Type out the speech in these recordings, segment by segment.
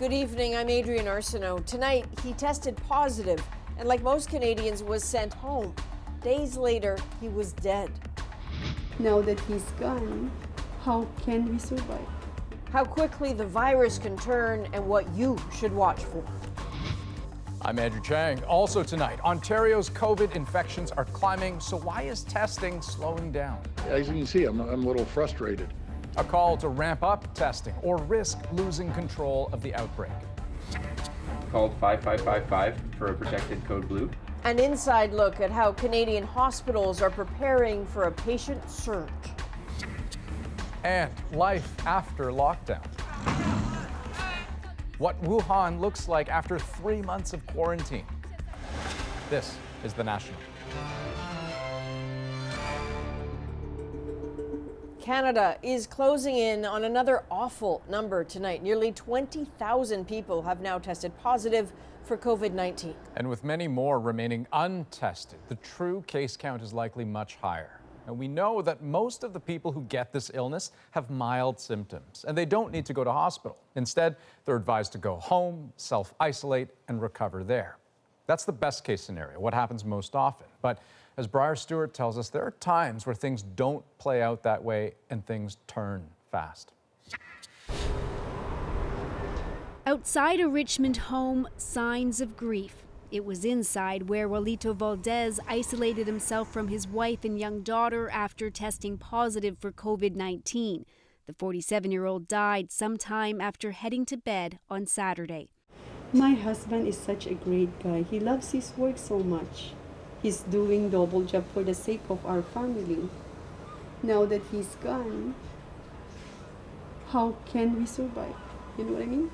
Good evening, I'm Adrienne Arsenault. Tonight, he tested positive and like most Canadians was sent home. Days later, he was dead. Now that he's gone, how can we survive? How quickly the virus can turn and what you should watch for. I'm Andrew Chang. Also tonight, Ontario's COVID infections are climbing, so why is testing slowing down? As you can see, I'm a little frustrated. A call to ramp up testing or risk losing control of the outbreak. Called 5555 for a protected code blue. An inside look at how Canadian hospitals are preparing for a patient surge. And life after lockdown. What Wuhan looks like after 3 months of quarantine. This is The National. Canada is closing in on another awful number tonight. Nearly 20,000 people have now tested positive for COVID-19. And with many more remaining untested, the true case count is likely much higher. And we know that most of the people who get this illness have mild symptoms, and they don't need to go to hospital. Instead, they're advised to go home, self-isolate, and recover there. That's the best case scenario, what happens most often. But as Briar Stewart tells us, there are times where things don't play out that way and things turn fast. Outside a Richmond home, signs of grief. It was inside where Juanito Valdez isolated himself from his wife and young daughter after testing positive for COVID-19. The 47-year-old died sometime after heading to bed on Saturday. My husband is such a great guy. He loves his work so much. He's doing double job for the sake of our family. Now that he's gone, how can we survive? You know what I mean?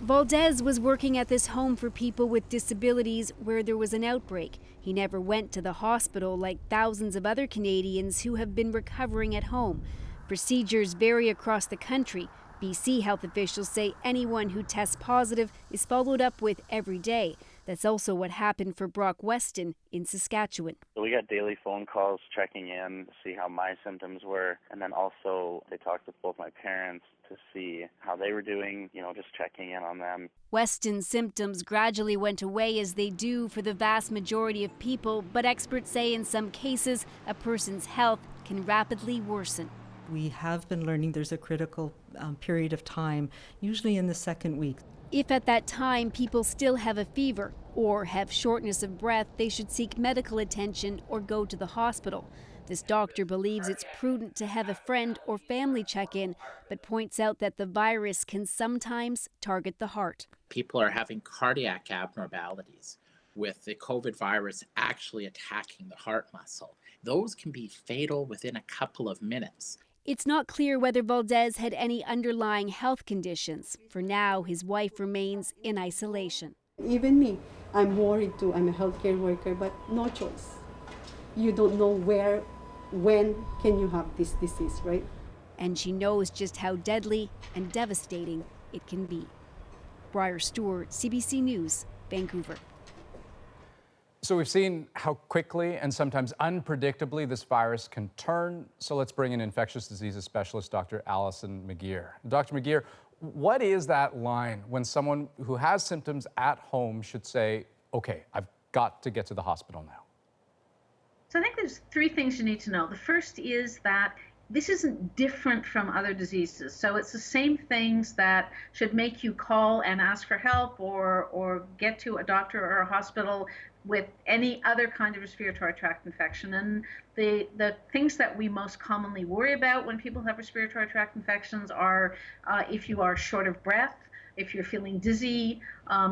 Valdez was working at this home for people with disabilities where there was an outbreak. He never went to the hospital like thousands of other Canadians who have been recovering at home. Procedures vary across the country. BC health officials say anyone who tests positive is followed up with every day. That's also what happened for Brock Weston in Saskatchewan. So we got daily phone calls checking in to see how my symptoms were, and then also they talked with both my parents to see how they were doing, just checking in on them. Weston's symptoms gradually went away, as they do for the vast majority of people, but experts say in some cases a person's health can rapidly worsen. We have been learning there's a critical period of time, usually in the second week. If at that time people still have a fever or have shortness of breath, they should seek medical attention or go to the hospital. This doctor believes it's prudent to have a friend or family check in, but points out that the virus can sometimes target the heart. People are having cardiac abnormalities with the COVID virus actually attacking the heart muscle. Those can be fatal within a couple of minutes. It's not clear whether Valdez had any underlying health conditions. For now, his wife remains in isolation. Even me, I'm worried too. I'm a healthcare worker, but no choice. You don't know when can you have this disease, right? And she knows just how deadly and devastating it can be. Briar Stewart, CBC News, Vancouver. So we've seen how quickly and sometimes unpredictably this virus can turn. So let's bring in infectious diseases specialist, Dr. Alison McGeer. Dr. McGeer, what is that line when someone who has symptoms at home should say, okay, I've got to get to the hospital now? So I think there's three things you need to know. The first is that this isn't different from other diseases. So it's the same things that should make you call and ask for help or get to a doctor or a hospital with any other kind of respiratory tract infection. And the things that we most commonly worry about when people have respiratory tract infections are if you are short of breath, if you're feeling dizzy,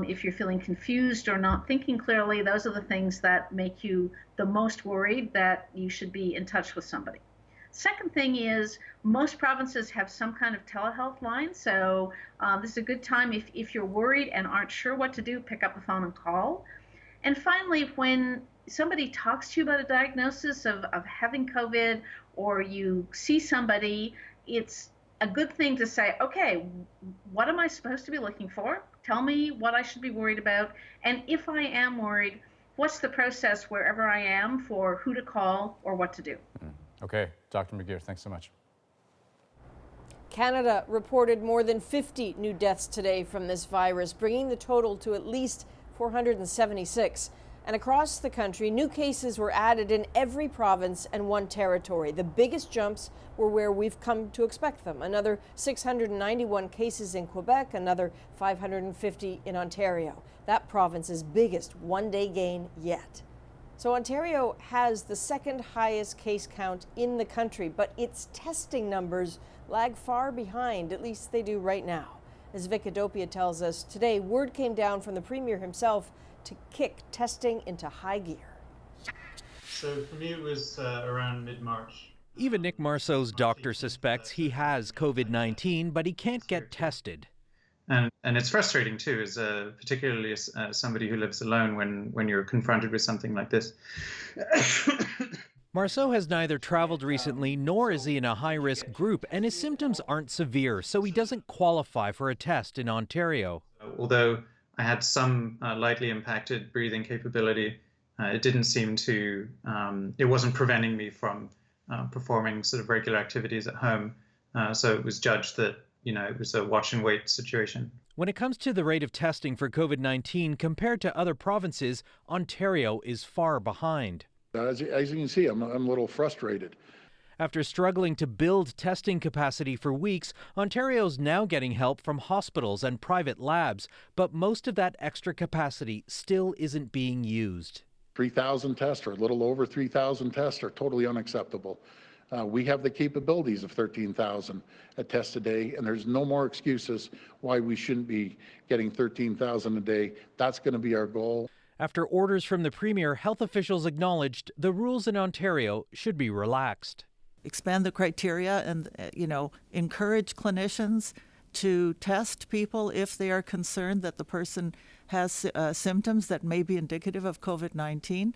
if you're feeling confused or not thinking clearly. Those are the things that make you the most worried that you should be in touch with somebody. Second thing is most provinces have some kind of telehealth line, so this is a good time if you're worried and aren't sure what to do, pick up the phone and call. And finally, when somebody talks to you about a diagnosis of having COVID, or you see somebody, it's a good thing to say, okay, what am I supposed to be looking for? Tell me what I should be worried about. And if I am worried, what's the process wherever I am for who to call or what to do? Okay, Dr. McGeer, thanks so much. Canada reported more than 50 new deaths today from this virus, bringing the total to at least 476. And across the country, new cases were added in every province and one territory. The biggest jumps were where we've come to expect them. Another 691 cases in Quebec, another 550 in Ontario. That province's biggest one-day gain yet. So Ontario has the second highest case count in the country, but its testing numbers lag far behind, at least they do right now. As Vicadopia tells us, today word came down from the Premier himself to kick testing into high gear. So for me, it was around mid-March. Even Nick Marceau's doctor suspects he has COVID-19, but he can't get tested. And it's frustrating too, as particularly as somebody who lives alone when you're confronted with something like this. Marceau has neither traveled recently nor is he in a high-risk group, and his symptoms aren't severe, so he doesn't qualify for a test in Ontario. Although I had some lightly impacted breathing capability, it didn't seem to, it wasn't preventing me from performing sort of regular activities at home. So it was judged that, it was a watch and wait situation. When it comes to the rate of testing for COVID-19 compared to other provinces, Ontario is far behind. As you can see, I'm a little frustrated. After struggling to build testing capacity for weeks, Ontario's now getting help from hospitals and private labs, but most of that extra capacity still isn't being used. 3,000 tests or a little over 3,000 tests are totally unacceptable. We have the capabilities of 13,000 tests a day, and there's no more excuses why we shouldn't be getting 13,000 a day. That's going to be our goal. After orders from the Premier, health officials acknowledged the rules in Ontario should be relaxed. Expand the criteria and, encourage clinicians to test people if they are concerned that the person has symptoms that may be indicative of COVID-19.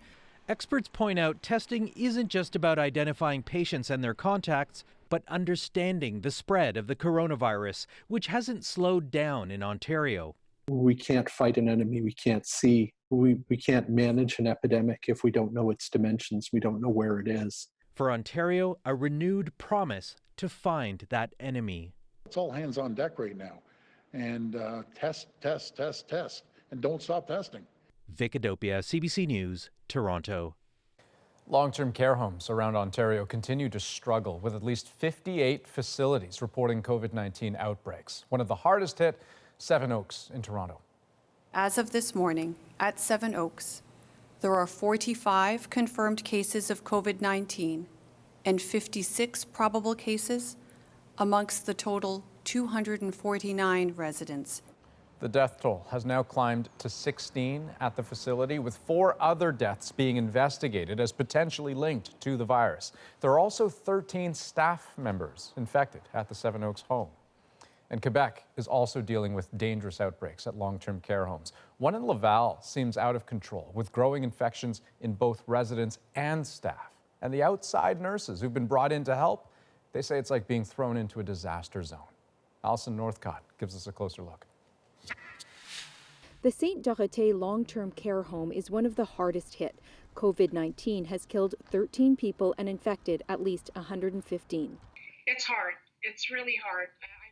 Experts point out testing isn't just about identifying patients and their contacts, but understanding the spread of the coronavirus, which hasn't slowed down in Ontario. We can't fight an enemy we can't see. We can't manage an epidemic if we don't know its dimensions. We don't know where it is. For Ontario, a renewed promise to find that enemy. It's all hands on deck right now. And test, and don't stop testing. Vicadopia, CBC News, Toronto. Long-term care homes around Ontario continue to struggle, with at least 58 facilities reporting COVID-19 outbreaks. One of the hardest hit, Seven Oaks in Toronto. As of this morning, at Seven Oaks, there are 45 confirmed cases of COVID-19 and 56 probable cases amongst the total 249 residents. The death toll has now climbed to 16 at the facility, with 4 other deaths being investigated as potentially linked to the virus. There are also 13 staff members infected at the Seven Oaks home. And Quebec is also dealing with dangerous outbreaks at long-term care homes. One in Laval seems out of control, with growing infections in both residents and staff. And the outside nurses who've been brought in to help, they say it's like being thrown into a disaster zone. Alison Northcott gives us a closer look. The St. Dorothée long-term care home is one of the hardest hit. COVID-19 has killed 13 people and infected at least 115. It's hard. It's really hard.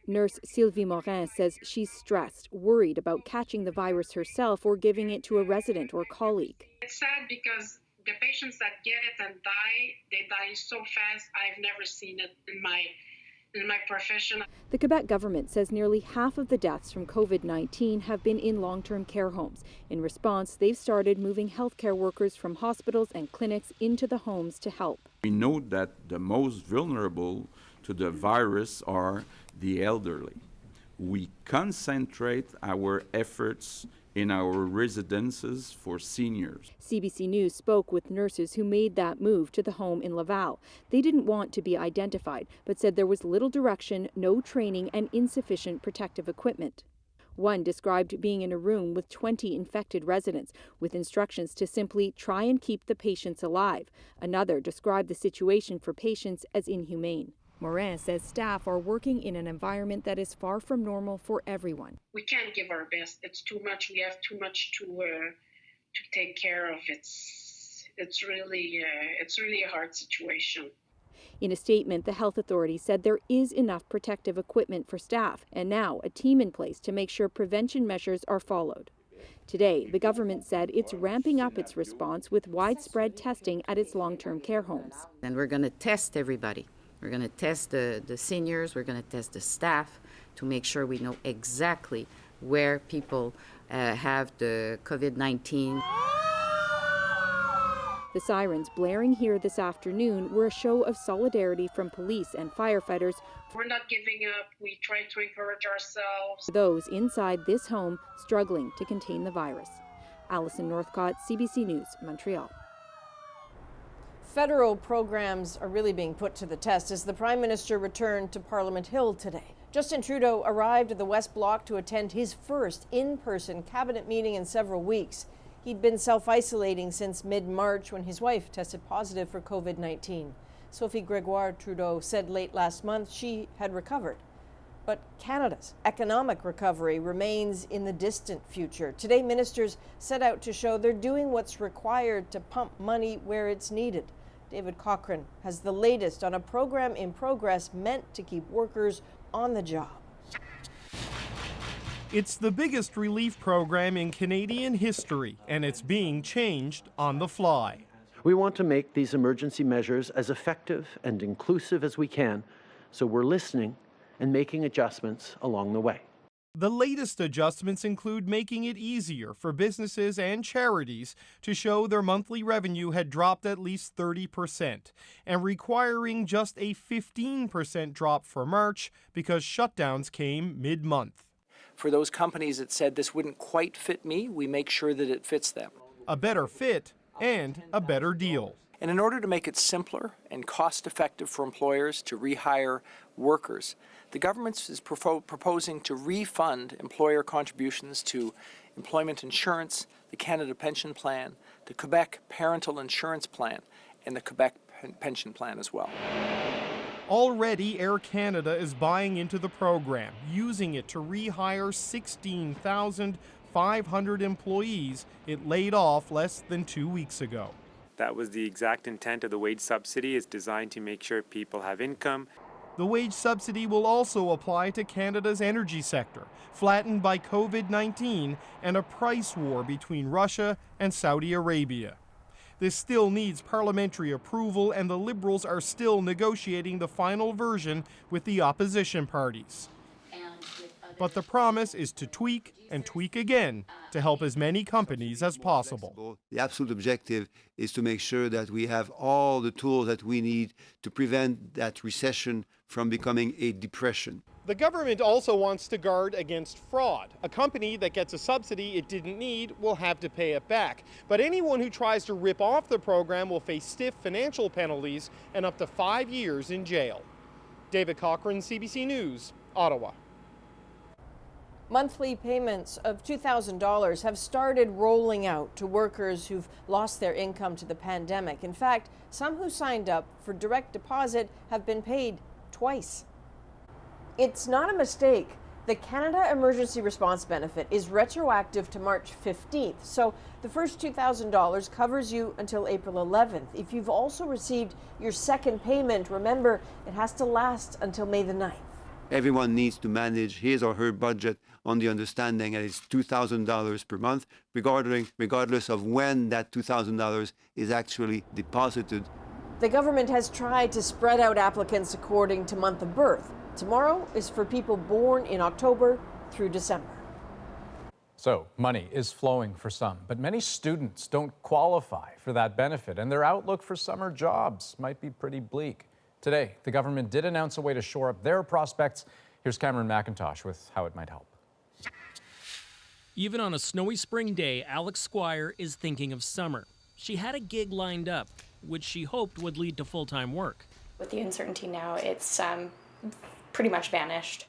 Nurse Sylvie Morin says she's stressed, worried about catching the virus herself or giving it to a resident or colleague. It's sad because the patients that get it and die, they die so fast. I've never seen it in my profession. The Quebec government says nearly half of the deaths from COVID-19 have been in long-term care homes. In response, they've started moving healthcare workers from hospitals and clinics into the homes to help. We know that the most vulnerable to the virus are the elderly. We concentrate our efforts in our residences for seniors. CBC News spoke with nurses who made that move to the home in Laval. They didn't want to be identified, but said there was little direction, no training, and insufficient protective equipment. One described being in a room with 20 infected residents, with instructions to simply try and keep the patients alive. Another described the situation for patients as inhumane. Morin says staff are working in an environment that is far from normal for everyone. We can't give our best. It's too much. We have too much to take care of. It's really a hard situation. In a statement, the health authority said there is enough protective equipment for staff and now a team in place to make sure prevention measures are followed. Today, the government said it's ramping up its response with widespread testing at its long-term care homes. And we're going to test everybody. We're going to test the seniors, we're going to test the staff to make sure we know exactly where people have the COVID-19. The sirens blaring here this afternoon were a show of solidarity from police and firefighters. We're not giving up. We try to encourage ourselves. For those inside this home struggling to contain the virus. Alison Northcott, CBC News, Montreal. Federal programs are really being put to the test as the Prime Minister returned to Parliament Hill today. Justin Trudeau arrived at the West Block to attend his first in-person cabinet meeting in several weeks. He'd been self-isolating since mid-March when his wife tested positive for COVID-19. Sophie Gregoire Trudeau said late last month she had recovered. But Canada's economic recovery remains in the distant future. Today, ministers set out to show they're doing what's required to pump money where it's needed. David Cochrane has the latest on a program in progress meant to keep workers on the job. It's the biggest relief program in Canadian history, and it's being changed on the fly. We want to make these emergency measures as effective and inclusive as we can, so we're listening and making adjustments along the way. The latest adjustments include making it easier for businesses and charities to show their monthly revenue had dropped at least 30% and requiring just a 15% drop for March because shutdowns came mid-month. For those companies that said this wouldn't quite fit me, we make sure that it fits them. A better fit and a better deal. And in order to make it simpler and cost-effective for employers to rehire workers, the government is proposing to refund employer contributions to employment insurance, the Canada Pension Plan, the Quebec Parental Insurance Plan, and the Quebec Pension Plan as well. Already, Air Canada is buying into the program, using it to rehire 16,500 employees it laid off less than 2 weeks ago. That was the exact intent of the wage subsidy. It's designed to make sure people have income. The wage subsidy will also apply to Canada's energy sector, flattened by COVID-19 and a price war between Russia and Saudi Arabia. This still needs parliamentary approval, and the Liberals are still negotiating the final version with the opposition parties. But the promise is to tweak and tweak again to help as many companies as possible. The absolute objective is to make sure that we have all the tools that we need to prevent that recession from becoming a depression. The government also wants to guard against fraud. A company that gets a subsidy it didn't need will have to pay it back. But anyone who tries to rip off the program will face stiff financial penalties and up to 5 years in jail. David Cochrane, CBC News, Ottawa. Monthly payments of $2,000 have started rolling out to workers who've lost their income to the pandemic. In fact, some who signed up for direct deposit have been paid twice. It's not a mistake. The Canada Emergency Response Benefit is retroactive to March 15th, so the first $2,000 covers you until April 11th. If you've also received your second payment, remember it has to last until May the 9th. Everyone needs to manage his or her budget on the understanding that it's $2,000 per month, regardless of when that $2,000 is actually deposited. The government has tried to spread out applicants according to month of birth. Tomorrow is for people born in October through December. So money is flowing for some, but many students don't qualify for that benefit, and their outlook for summer jobs might be pretty bleak. Today, the government did announce a way to shore up their prospects. Here's Cameron McIntosh with how it might help. Even on a snowy spring day, Alex Squire is thinking of summer. She had a gig lined up, which she hoped would lead to full-time work. With the uncertainty now, it's pretty much vanished.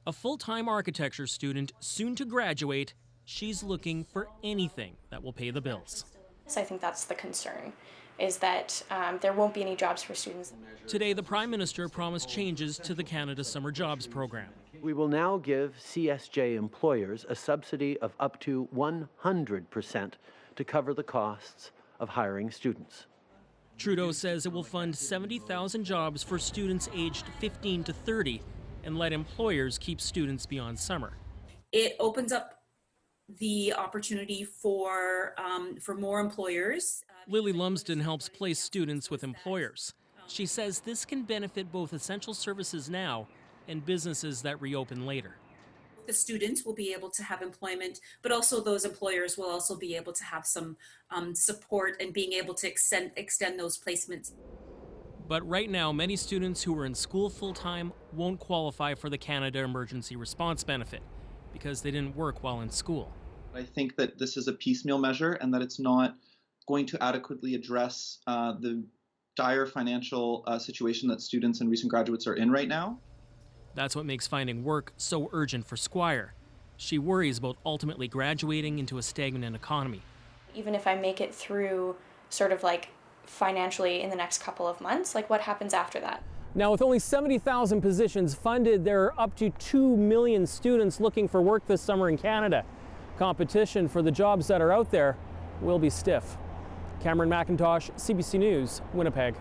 A full-time architecture student, soon to graduate, she's looking for anything that will pay the bills. So I think that's the concern, is that there won't be any jobs for students. Today, the Prime Minister promised changes to the Canada Summer Jobs Program. We will now give CSJ employers a subsidy of up to 100% to cover the costs of hiring students. Trudeau says it will fund 70,000 jobs for students aged 15 to 30 and let employers keep students beyond summer. It opens up the opportunity for more employers. Lily Lumsden helps place students with employers. She says this can benefit both essential services now and businesses that reopen later. The students will be able to have employment, but also those employers will also be able to have some support and being able to extend those placements. But right now, many students who are in school full-time won't qualify for the Canada Emergency Response Benefit because they didn't work while in school. I think that this is a piecemeal measure and that it's not going to adequately address the dire financial situation that students and recent graduates are in right now. That's what makes finding work so urgent for Squire. She worries about ultimately graduating into a stagnant economy. Even if I make it through sort of like financially in the next couple of months, like what happens after that? Now, with only 70,000 positions funded, there are up to 2 million students looking for work this summer in Canada. Competition for the jobs that are out there will be stiff. Cameron McIntosh, CBC News, Winnipeg.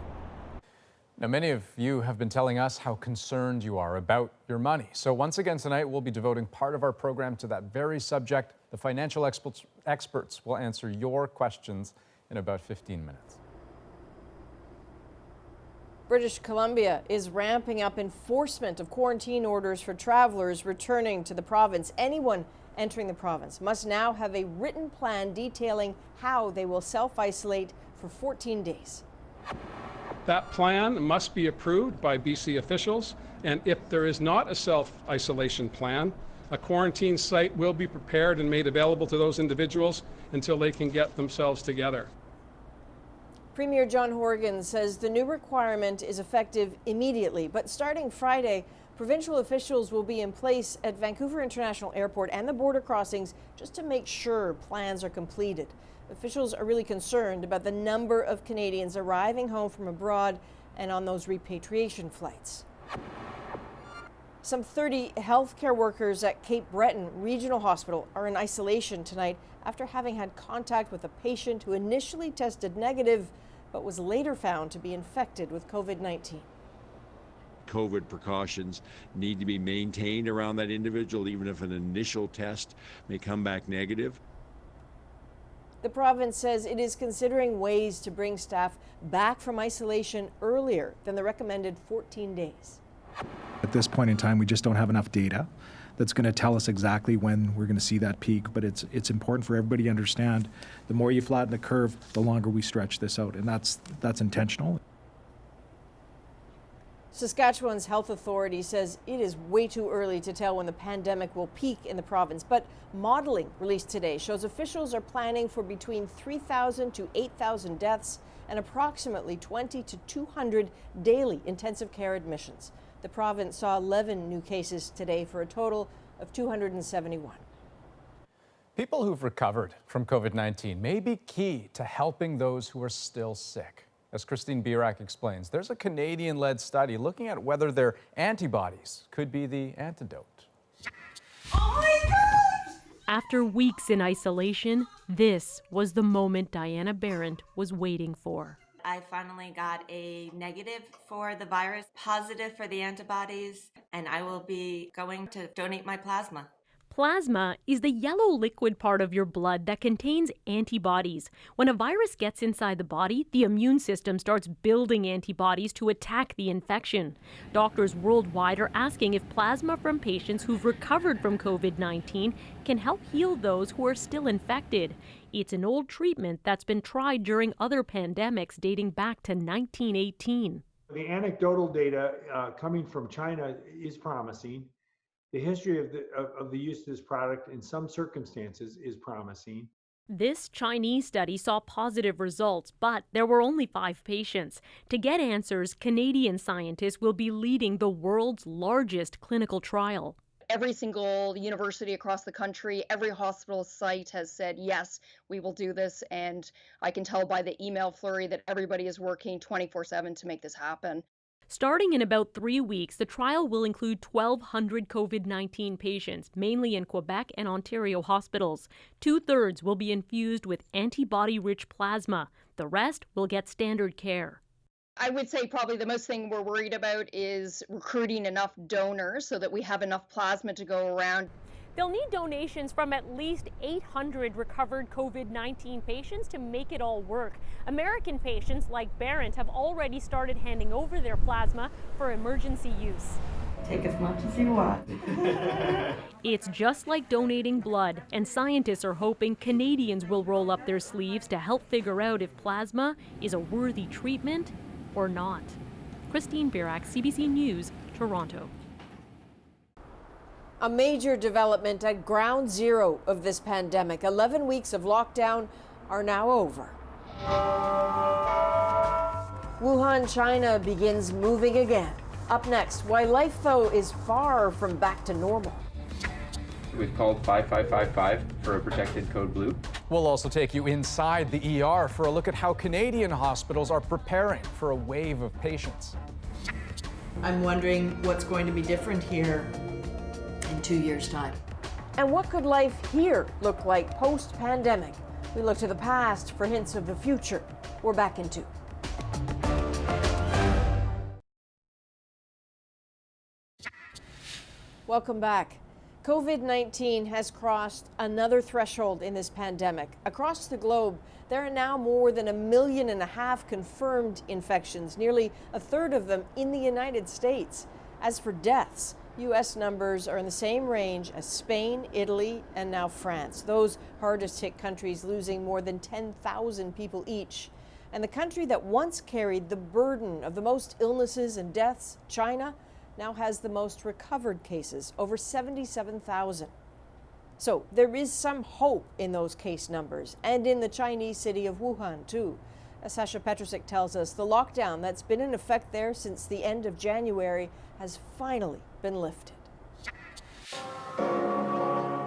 Now, many of you have been telling us how concerned you are about your money. So once again tonight, we'll be devoting part of our program to that very subject. The financial experts will answer your questions in about 15 minutes. British Columbia is ramping up enforcement of quarantine orders for travelers returning to the province. Anyone entering the province must now have a written plan detailing how they will self-isolate for 14 days. That plan must be approved by BC officials, and if there is not a self-isolation plan, a quarantine site will be prepared and made available to those individuals until they can get themselves together. Premier John Horgan says the new requirement is effective immediately, but starting Friday, provincial officials will be in place at Vancouver International Airport and the border crossings just to make sure plans are completed. Officials are really concerned about the number of Canadians arriving home from abroad and on those repatriation flights. Some 30 healthcare workers at Cape Breton Regional Hospital are in isolation tonight after having had contact with a patient who initially tested negative but was later found to be infected with COVID-19. COVID precautions need to be maintained around that individual, even if an initial test may come back negative. The province says it is considering ways to bring staff back from isolation earlier than the recommended 14 days. At this point in time, we just don't have enough data that's going to tell us exactly when we're going to see that peak, but it's important for everybody to understand the more you flatten the curve, the longer we stretch this out, and that's intentional. Saskatchewan's health authority says it is way too early to tell when the pandemic will peak in the province, but modeling released today shows officials are planning for between 3,000 to 8,000 deaths and approximately 20 to 200 daily intensive care admissions. The province saw 11 new cases today for a total of 271. People who've recovered from COVID-19 may be key to helping those who are still sick. As Christine Birak explains, there's a Canadian-led study looking at whether their antibodies could be the antidote. Oh my God! After weeks in isolation, this was the moment Diana Barrett was waiting for. I finally got a negative for the virus, positive for the antibodies, and I will be going to donate my plasma. Plasma is the yellow liquid part of your blood that contains antibodies. When a virus gets inside the body, the immune system starts building antibodies to attack the infection. Doctors worldwide are asking if plasma from patients who've recovered from COVID-19 can help heal those who are still infected. It's an old treatment that's been tried during other pandemics dating back to 1918. The anecdotal data coming from China is promising. The history of the use of this product in some circumstances is promising. This Chinese study saw positive results, but there were only 5 patients. To get answers, Canadian scientists will be leading the world's largest clinical trial. Every single university across the country, every hospital site has said, yes, we will do this. And I can tell by the email flurry that everybody is working 24/7 to make this happen. Starting in about 3 weeks, the trial will include 1,200 COVID-19 patients, mainly in Quebec and Ontario hospitals. 2/3 will be infused with antibody-rich plasma. The rest will get standard care. I would say probably the most thing we're worried about is recruiting enough donors so that we have enough plasma to go around. They'll need donations from at least 800 recovered COVID-19 patients to make it all work. American patients like Barrett have already started handing over their plasma for emergency use. Take as much as you want. It's just like donating blood, and scientists are hoping Canadians will roll up their sleeves to help figure out if plasma is a worthy treatment or not. Christine Birak, CBC News, Toronto. A major development at ground zero of this pandemic. 11 weeks of lockdown are now over. Wuhan, China begins moving again. Up next, why life, though, is far from back to normal. We've called 5555 for a protected code blue. We'll also take you inside the ER for a look at how Canadian hospitals are preparing for a wave of patients. I'm wondering what's going to be different here in 2 years' time. And what could life here look like post-pandemic? We look to the past for hints of the future. We're back in 2. Welcome back. COVID-19 has crossed another threshold in this pandemic. Across the globe, there are now more than 1.5 million confirmed infections, nearly a third of them in the United States. As for deaths, U.S. numbers are in the same range as Spain, Italy, and now France. Those hardest hit countries losing more than 10,000 people each. And the country that once carried the burden of the most illnesses and deaths, China, now has the most recovered cases, over 77,000. So there is some hope in those case numbers and in the Chinese city of Wuhan, too. As Sasha Petrusik tells us, the lockdown that's been in effect there since the end of January has finally been lifted.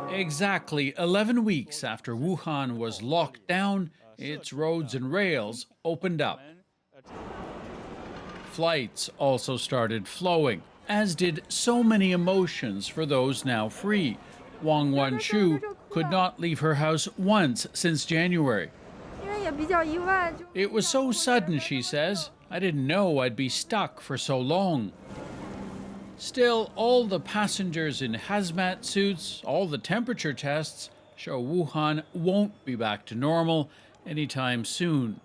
Exactly 11 weeks after Wuhan was locked down, its roads and rails opened up. Flights also started flowing, as did so many emotions for those now free. Wang Wan-Shu could not leave her house once since January. It was so sudden, she says. I didn't know I'd be stuck for so long. Still, all the passengers in hazmat suits, all the temperature tests show Wuhan won't be back to normal anytime soon.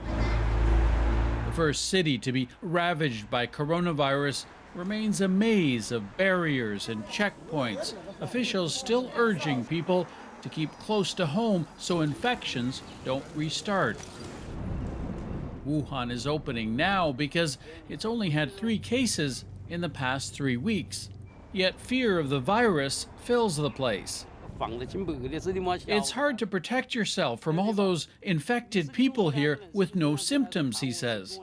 The first city to be ravaged by coronavirus remains a maze of barriers and checkpoints, officials still urging people to keep close to home so infections don't restart. Wuhan is opening now because it's only had 3 cases in the past 3 weeks. Yet fear of the virus fills the place. It's hard to protect yourself from all those infected people here with no symptoms, he says.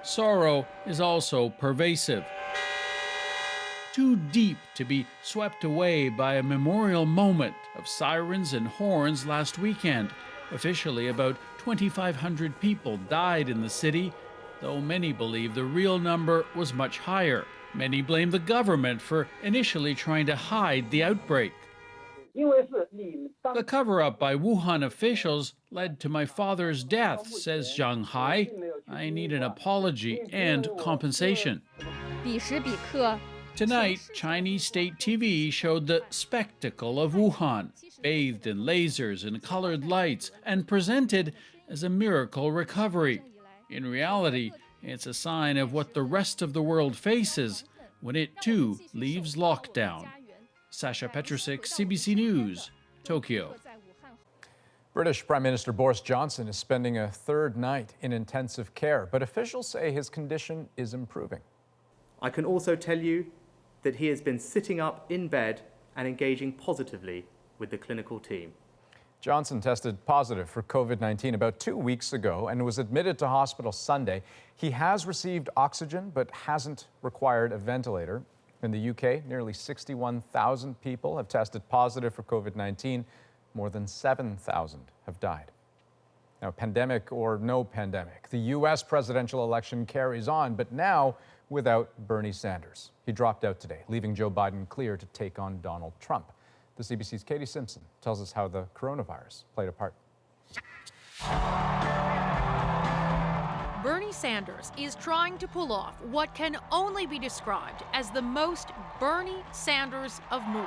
Sorrow is also pervasive. Too deep to be swept away by a memorial moment of sirens and horns last weekend. Officially, about 2,500 people died in the city, though many believe the real number was much higher. Many blame the government for initially trying to hide the outbreak. The cover-up by Wuhan officials led to my father's death, says Zhang Hai. I need an apology and compensation. Tonight, Chinese state TV showed the spectacle of Wuhan, bathed in lasers and colored lights, and presented as a miracle recovery. In reality, it's a sign of what the rest of the world faces when it too leaves lockdown. Sasha Petrusik, CBC News, Tokyo. British Prime Minister Boris Johnson is spending a 3rd night in intensive care, but officials say his condition is improving. I can also tell you that he has been sitting up in bed and engaging positively with the clinical team. Johnson tested positive for COVID-19 about 2 weeks ago and was admitted to hospital Sunday. He has received oxygen but hasn't required a ventilator. In the UK, nearly 61,000 people have tested positive for COVID-19. More than 7,000 have died. Now, pandemic or no pandemic, the U.S. presidential election carries on, but now without Bernie Sanders. He dropped out today, leaving Joe Biden clear to take on Donald Trump. The CBC's Katie Simpson tells us how the coronavirus played a part. Bernie Sanders is trying to pull off what can only be described as the most Bernie Sanders of moves.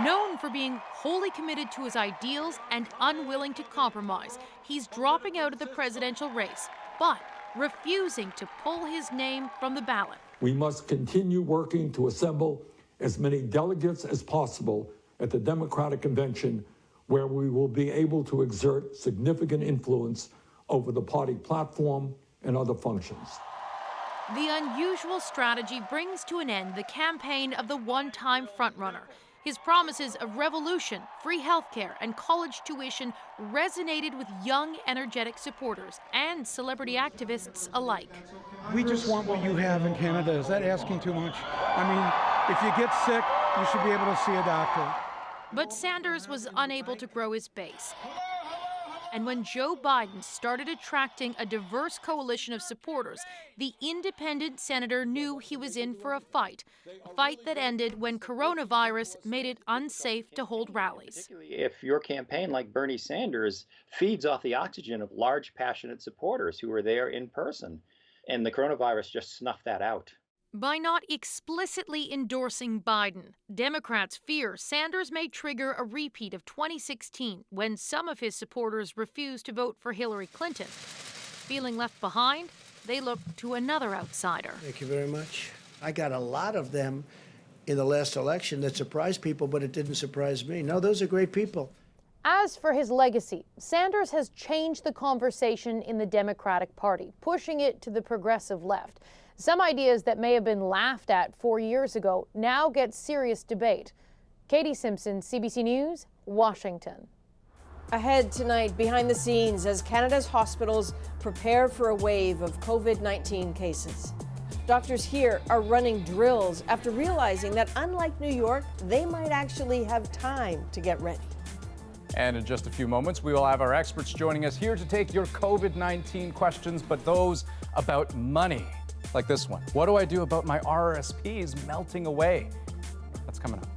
Known for being wholly committed to his ideals and unwilling to compromise, he's dropping out of the presidential race, but refusing to pull his name from the ballot. We must continue working to assemble as many delegates as possible at the Democratic Convention, where we will be able to exert significant influence over the party platform and other functions. The unusual strategy brings to an end the campaign of the one-time frontrunner. His promises of revolution, free healthcare, and college tuition resonated with young, energetic supporters and celebrity activists alike. We just want what you have in Canada. Is that asking too much? I mean, if you get sick, you should be able to see a doctor. But Sanders was unable to grow his base. And when Joe Biden started attracting a diverse coalition of supporters, the independent senator knew he was in for a fight that ended when coronavirus made it unsafe to hold rallies. If your campaign, like Bernie Sanders, feeds off the oxygen of large, passionate supporters who are there in person, and the coronavirus just snuffed that out. By not explicitly endorsing Biden, Democrats fear Sanders may trigger a repeat of 2016, when some of his supporters refused to vote for Hillary Clinton. Feeling left behind, they look to another outsider. Thank you very much. I got a lot of them in the last election that surprised people, but it didn't surprise me. No, those are great people. As for his legacy, Sanders has changed the conversation in the Democratic Party, pushing it to the progressive left. Some ideas that may have been laughed at 4 years ago now get serious debate. Katie Simpson, CBC News, Washington. Ahead tonight, behind the scenes, as Canada's hospitals prepare for a wave of COVID-19 cases. Doctors here are running drills after realizing that, unlike New York, they might actually have time to get ready. And in just a few moments, we will have our experts joining us here to take your COVID-19 questions, but those about money. Like this one. What do I do about my RRSPs melting away? That's coming up.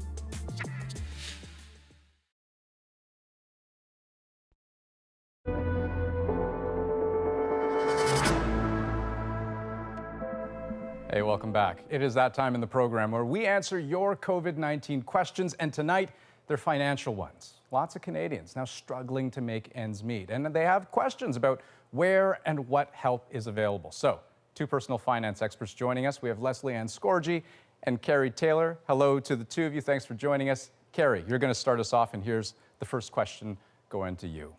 Hey, welcome back. It is that time in the program where we answer your COVID-19 questions, and tonight, they're financial ones. Lots of Canadians now struggling to make ends meet, and they have questions about where and what help is available. So, two personal finance experts joining us. We have Leslie Ann Scorgie and Carrie Taylor. Hello to the two of you. Thanks for joining us. Carrie, you're going to start us off, and here's the first question going to you.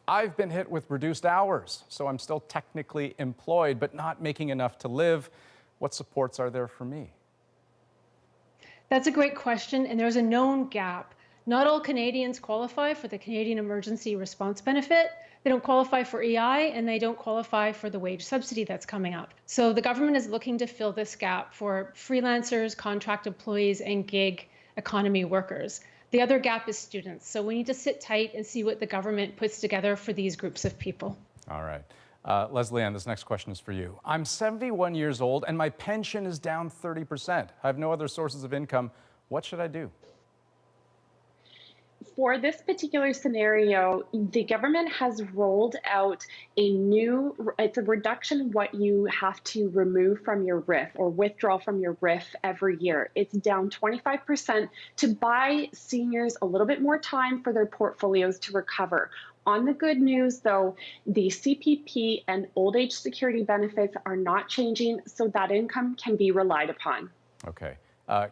I've been hit with reduced hours, so I'm still technically employed, but not making enough to live. What supports are there for me? That's a great question, and there's a known gap. Not all Canadians qualify for the Canadian Emergency Response Benefit. They don't qualify for EI, and they don't qualify for the wage subsidy that's coming up. So the government is looking to fill this gap for freelancers, contract employees, and gig economy workers. The other gap is students. So we need to sit tight and see what the government puts together for these groups of people. All right. Leslie Ann, this next question is for you. I'm 71 years old, and my pension is down 30%. I have no other sources of income. What should I do? For this particular scenario, the government has rolled out it's a reduction in what you have to remove from your RIF or withdraw from your RIF every year. It's down 25% to buy seniors a little bit more time for their portfolios to recover. On the good news, though, the CPP and old age security benefits are not changing, so that income can be relied upon. Okay.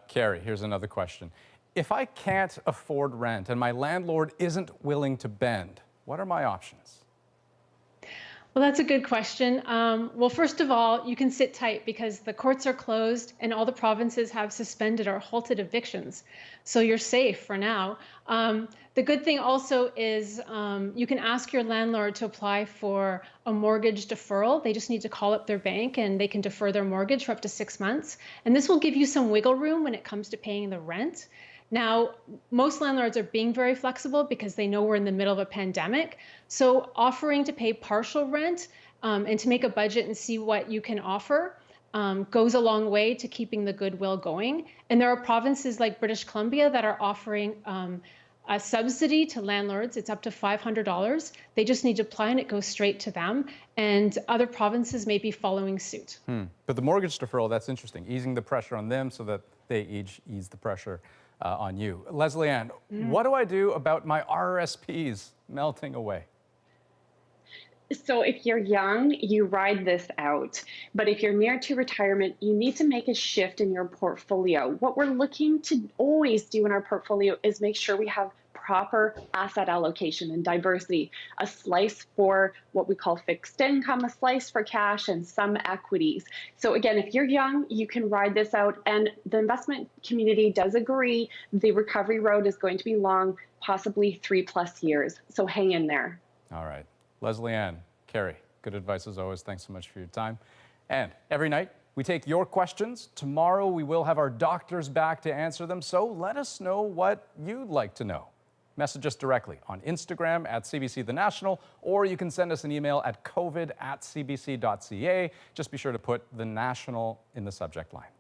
Carrie, here's another question. If I can't afford rent and my landlord isn't willing to bend, what are my options? Well, that's a good question. Well, first of all, you can sit tight because the courts are closed and all the provinces have suspended or halted evictions. So you're safe for now. The good thing also is you can ask your landlord to apply for a mortgage deferral. They just need to call up their bank and they can defer their mortgage for up to 6 months. And this will give you some wiggle room when it comes to paying the rent. Now, most landlords are being very flexible because they know we're in the middle of a pandemic. So offering to pay partial rent and to make a budget and see what you can offer goes a long way to keeping the goodwill going. And there are provinces like British Columbia that are offering a subsidy to landlords. It's up to $500. They just need to apply and it goes straight to them. And other provinces may be following suit. But the mortgage deferral, that's interesting, easing the pressure on them so that they ease the pressure on you. Leslie Ann, what do I do about my RRSPs melting away? So if you're young, you ride this out. But if you're near to retirement, you need to make a shift in your portfolio. What we're looking to always do in our portfolio is make sure we have proper asset allocation and diversity, a slice for what we call fixed income, a slice for cash, and some equities. So again, if you're young, you can ride this out. And the investment community does agree the recovery road is going to be long, possibly 3+ years. So hang in there. All right. Leslie Ann, Carrie, good advice as always. Thanks so much for your time. And every night, we take your questions. Tomorrow, we will have our doctors back to answer them. So let us know what you'd like to know. Message us directly on Instagram at CBC The National, or you can send us an email at covid@cbc.ca. Just be sure to put The National in the subject line.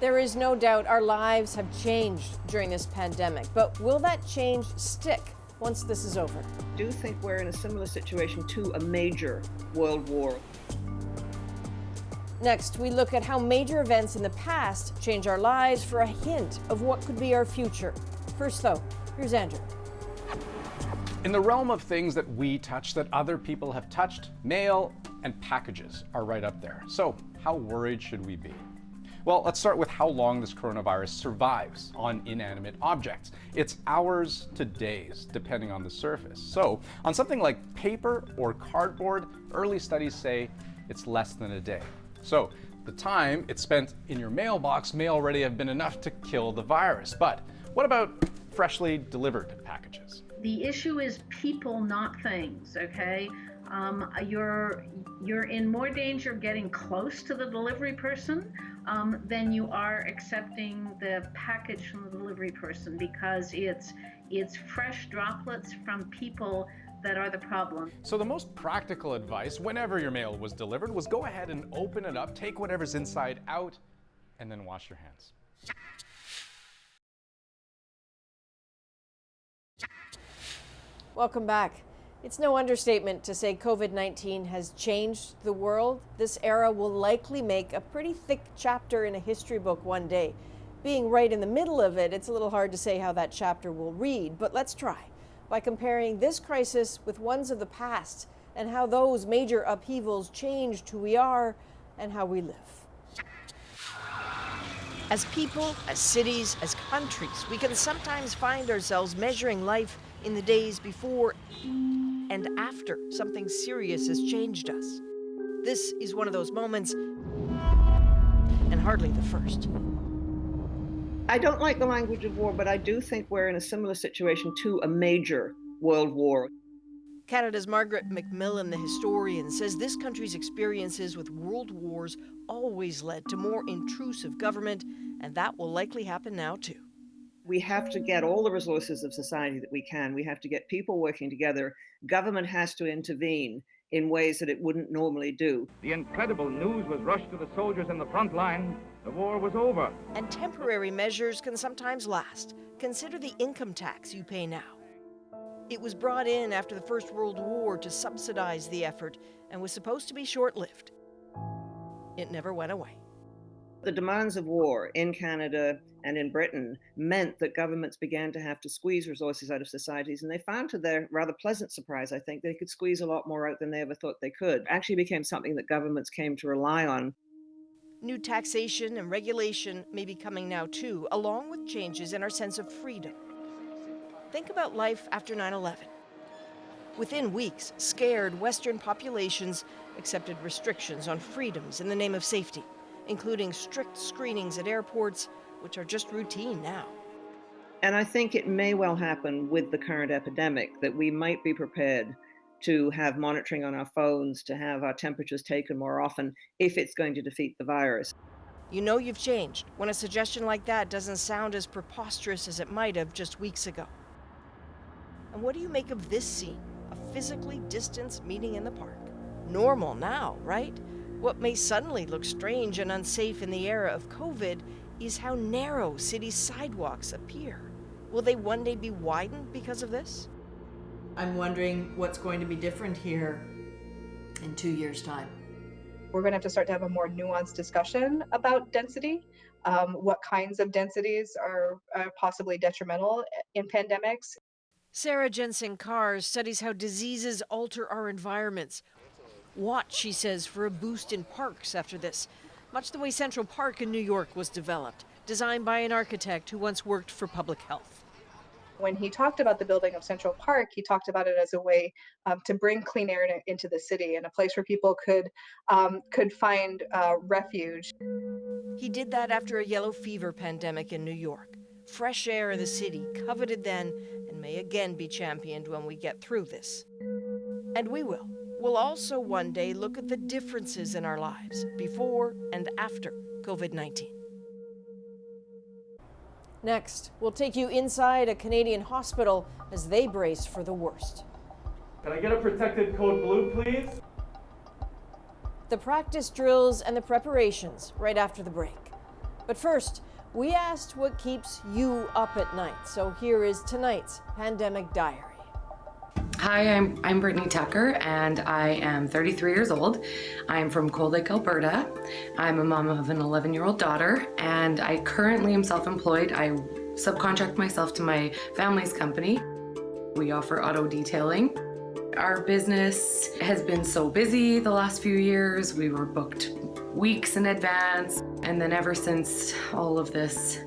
There is no doubt our lives have changed during this pandemic, but will that change stick once this is over? I do think we're in a similar situation to a major world war. Next, we look at how major events in the past change our lives for a hint of what could be our future. First, though, here's Andrew. In the realm of things that we touch that other people have touched, mail and packages are right up there. So, how worried should we be? Well, let's start with how long this coronavirus survives on inanimate objects. It's hours to days, depending on the surface. So, on something like paper or cardboard, early studies say it's less than a day. So, the time it's spent in your mailbox may already have been enough to kill the virus. But what about freshly delivered packages? The issue is people, not things, okay? You're in more danger of getting close to the delivery person than you are accepting the package from the delivery person, because it's fresh droplets from people that are the problem. So the most practical advice whenever your mail was delivered was go ahead and open it up, take whatever's inside out, and then wash your hands. Welcome back. It's no understatement to say COVID-19 has changed the world. This era will likely make a pretty thick chapter in a history book one day. Being right in the middle of it, it's a little hard to say how that chapter will read, but let's try by comparing this crisis with ones of the past and how those major upheavals changed who we are and how we live. As people, as cities, as countries, we can sometimes find ourselves measuring life in the days before and after something serious has changed us. This is one of those moments, and hardly the first. I don't like the language of war, but I do think we're in a similar situation to a major world war. Canada's Margaret McMillan, the historian, says this country's experiences with world wars always led to more intrusive government, and that will likely happen now too. We have to get all the resources of society that we can. We have to get people working together. Government has to intervene in ways that it wouldn't normally do. The incredible news was rushed to the soldiers in the front line. The war was over. And temporary measures can sometimes last. Consider the income tax you pay now. It was brought in after the First World War to subsidize the effort and was supposed to be short-lived. It never went away. The demands of war in Canada and in Britain meant that governments began to have to squeeze resources out of societies, and they found, to their rather pleasant surprise, I think, they could squeeze a lot more out than they ever thought they could. It actually became something that governments came to rely on. New taxation and regulation may be coming now too, along with changes in our sense of freedom. Think about life after 9/11. Within weeks, scared Western populations accepted restrictions on freedoms in the name of safety, including strict screenings at airports, which are just routine now. And I think it may well happen with the current epidemic that we might be prepared to have monitoring on our phones, to have our temperatures taken more often if it's going to defeat the virus. You know you've changed when a suggestion like that doesn't sound as preposterous as it might have just weeks ago. And what do you make of this scene? A physically distanced meeting in the park. Normal now, right? What may suddenly look strange and unsafe in the era of COVID is how narrow city sidewalks appear. Will they one day be widened because of this? I'm wondering what's going to be different here in 2 years' time. We're going to have to start to have a more nuanced discussion about density. What kinds of densities are possibly detrimental in pandemics. Sarah Jensen-Carr studies how diseases alter our environments. Watch, she says, for a boost in parks after this, much the way Central Park in New York was developed, designed by an architect who once worked for public health. When he talked about the building of Central Park, he talked about it as a way to bring clean air into the city and a place where people could find refuge. He did that after a yellow fever pandemic in New York. Fresh air in the city, coveted then, and may again be championed when we get through this. And we will. We'll also one day look at the differences in our lives before and after COVID-19. Next, we'll take you inside a Canadian hospital as they brace for the worst. Can I get a protected code blue, please? The practice drills and the preparations right after the break. But first, we asked what keeps you up at night. So here is tonight's Pandemic Diary. Hi, I'm Prine Tucker, and I am 33 years old. I'm from Cold Lake, Alberta. I'm a mom of an 11-year-old daughter, and I currently am self-employed. I subcontract myself to my family's company. We offer auto detailing. Our business has been so busy the last few years. We were booked weeks in advance, and then ever since all of this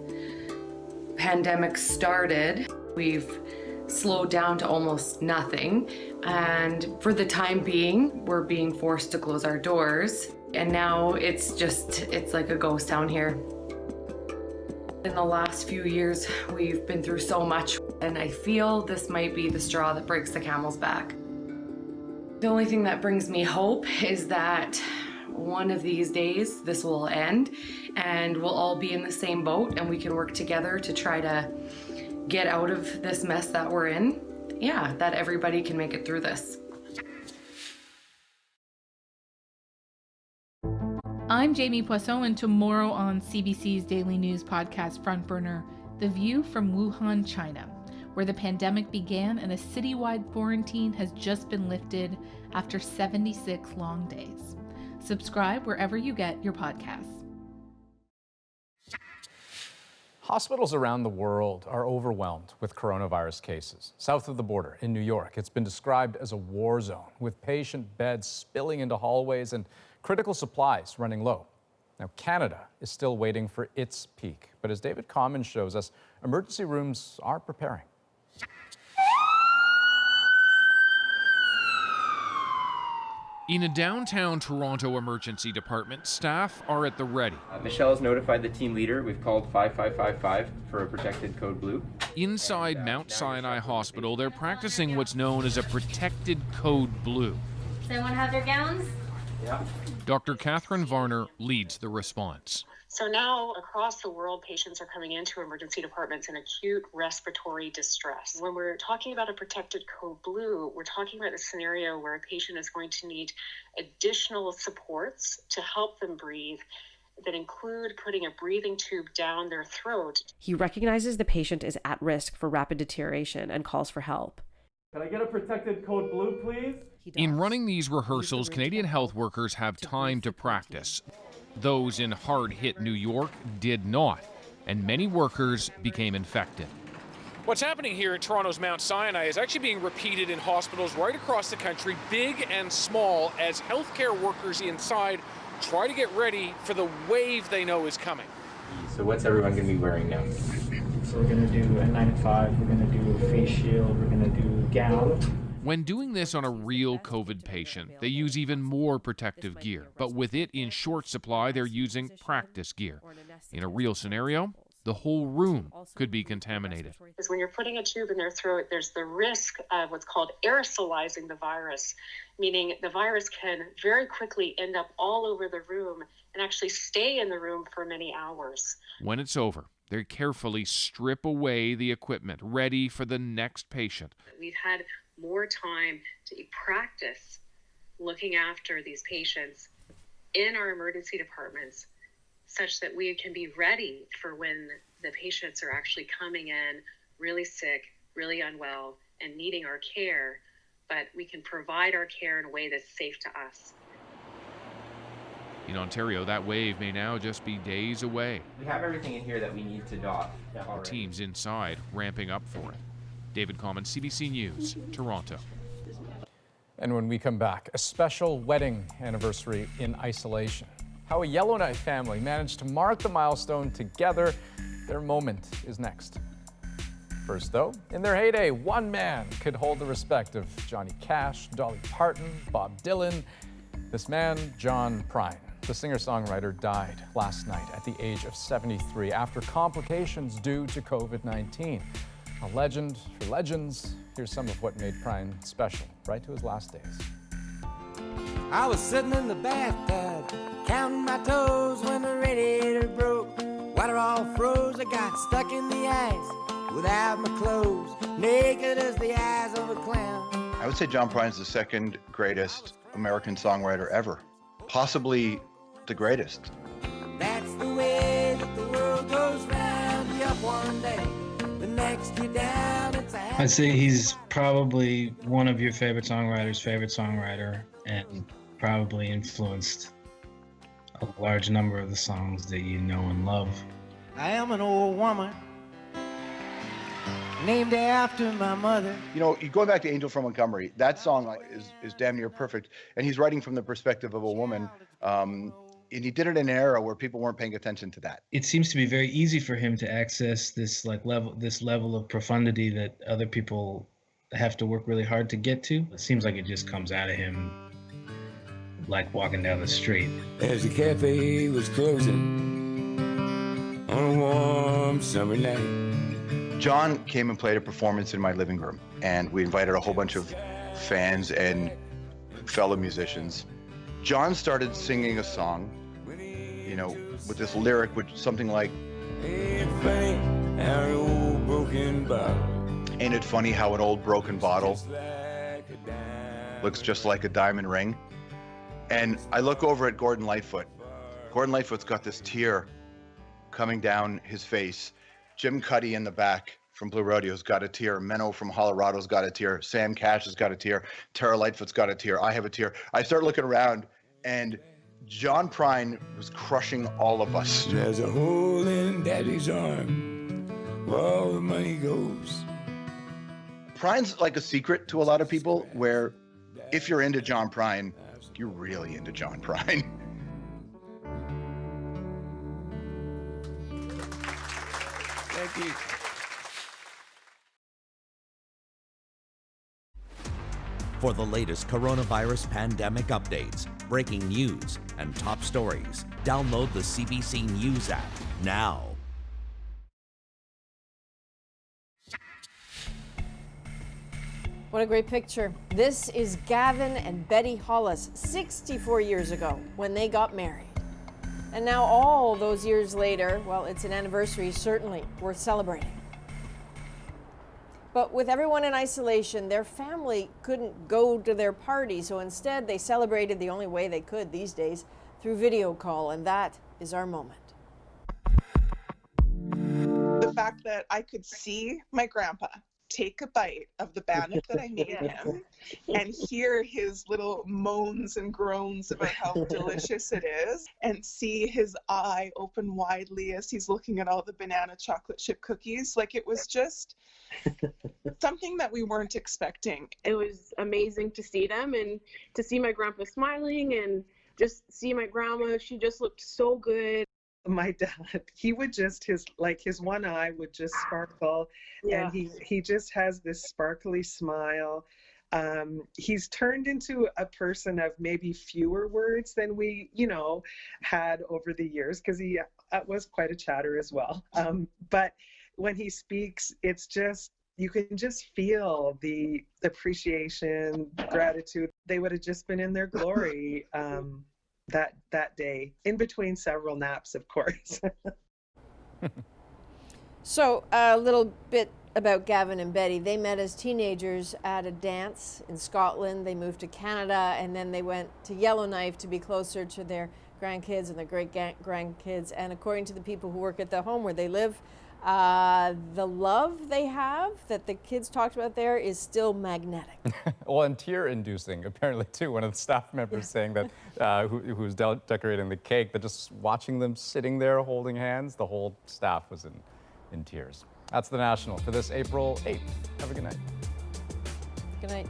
pandemic started, we've slowed down to almost nothing. And for the time being, we're being forced to close our doors. And now it's like a ghost town here. In the last few years, we've been through so much, and I feel this might be the straw that breaks the camel's back. The only thing that brings me hope is that one of these days this will end and we'll all be in the same boat and we can work together to try to get out of this mess that we're in. Yeah, that everybody can make it through this. I'm Jamie Poisson, and tomorrow on CBC's daily news podcast Front Burner, the view from Wuhan, China, where the pandemic began and a citywide quarantine has just been lifted after 76 long days. Subscribe wherever you get your podcasts. Hospitals around the world are overwhelmed with coronavirus cases. South of the border in New York, it's been described as a war zone, with patient beds spilling into hallways and critical supplies running low. Now, Canada is still waiting for its peak, but as David Common shows us, emergency rooms are preparing. In a downtown Toronto emergency department, staff are at the ready. Michelle has notified the team leader. We've called 5555 for a protected code blue. Inside Mount Sinai Hospital, they're practicing what's known as a protected code blue. Does everyone have their gowns? Yeah. Dr. Catherine Varner leads the response. So now across the world, patients are coming into emergency departments in acute respiratory distress. When we're talking about a protected code blue, we're talking about a scenario where a patient is going to need additional supports to help them breathe that include putting a breathing tube down their throat. He recognizes the patient is at risk for rapid deterioration and calls for help. Can I get a protected code blue, please? In running these rehearsals, Canadian health workers have time to practice. Those in hard-hit New York did not, and many workers became infected. What's happening here at Toronto's Mount Sinai is actually being repeated in hospitals right across the country, big and small, as healthcare workers inside try to get ready for the wave they know is coming. So what's everyone going to be wearing now? So we're going to do a 95, we're going to do a face shield, we're going to do a gown. When doing this on a real COVID patient, they use even more protective gear, but with it in short supply, they're using practice gear. In a real scenario, the whole room could be contaminated. Because when you're putting a tube in their throat, there's the risk of what's called aerosolizing the virus, meaning the virus can very quickly end up all over the room and actually stay in the room for many hours. When it's over, they carefully strip away the equipment, ready for the next patient. We've had more time to practice looking after these patients in our emergency departments such that we can be ready for when the patients are actually coming in really sick, really unwell, and needing our care, but we can provide our care in a way that's safe to us. In Ontario, that wave may now just be days away. We have everything in here that we need to dock already. The teams inside ramping up for it. David Common, CBC News, Toronto. And when we come back, a special wedding anniversary in isolation. How a Yellowknife family managed to mark the milestone together. Their moment is next. First, though, in their heyday, one man could hold the respect of Johnny Cash, Dolly Parton, Bob Dylan. This man, John Prine, the singer-songwriter, died last night at the age of 73 after complications due to COVID-19. A legend for legends. Here's some of what made Prine special right to his last days. I was sitting in the bathtub, counting my toes when the radiator broke. Water all froze, I got stuck in the ice without my clothes, naked as the eyes of a clown. I would say John Prine's the second greatest American songwriter ever, possibly the greatest. That's the way that the world goes round. You up one day, the next you down. It's a I'd say he's probably one of your favorite songwriter, and probably influenced a large number of the songs that you know and love. I am an old woman named after my mother. You know, going back to Angel from Montgomery, that song is damn near perfect. And he's writing from the perspective of a woman. And he did it in an era where people weren't paying attention to that. It seems to be very easy for him to access this level of profundity that other people have to work really hard to get to. It seems like it just comes out of him like walking down the street. As the cafe was closing on a warm summer night, John came and played a performance in my living room, and we invited a whole bunch of fans and fellow musicians. John started singing a song, you know, with this lyric, which something like, "Ain't it funny how an old broken bottle? Ain't it funny how an old broken bottle looks just like a diamond ring?" And I look over at Gordon Lightfoot. Gordon Lightfoot's got this tear coming down his face. Jim Cuddy in the back from Blue Rodeo's got a tear. Menno from Colorado's got a tear. Sam Cash has got a tear. Tara Lightfoot's got a tear. I have a tear. I start looking around, and John Prine was crushing all of us. There's a hole in Daddy's arm where all the money goes. Prine's like a secret to a lot of people, where if you're into John Prine, you're really into John Prine. Thank you. For the latest coronavirus pandemic updates, breaking news, and top stories, download the CBC News app now. What a great picture. This is Gavin and Betty Hollis 64 years ago when they got married. And now all those years later, well, it's an anniversary certainly worth celebrating. But with everyone in isolation, their family couldn't go to their party, so instead they celebrated the only way they could these days, through video call, and that is our moment. The fact that I could see my grandpa take a bite of the bannock that I made him and hear his little moans and groans about how delicious it is, and see his eye open widely as he's looking at all the banana chocolate chip cookies. Like, it was just something that we weren't expecting. It was amazing to see them and to see my grandpa smiling and just see my grandma. She just looked so good. My dad, he would just, his one eye would just sparkle, and he just has this sparkly smile. He's turned into a person of maybe fewer words than we, had over the years, because he was quite a chatter as well. But when he speaks, it's just, you can just feel the appreciation, gratitude. They would have just been in their glory. That day, in between several naps, of course. So a little bit about Gavin and Betty. They met as teenagers at a dance in Scotland. They moved to Canada, and then they went to Yellowknife to be closer to their grandkids and their great-grandkids. And according to the people who work at the home where they live, The love they have that the kids talked about there is still magnetic. Well, and tear-inducing, apparently, too. One of the staff members saying that, who was decorating the cake, that just watching them sitting there holding hands, the whole staff was in tears. That's The National for this April 8th. Have a good night. Good night.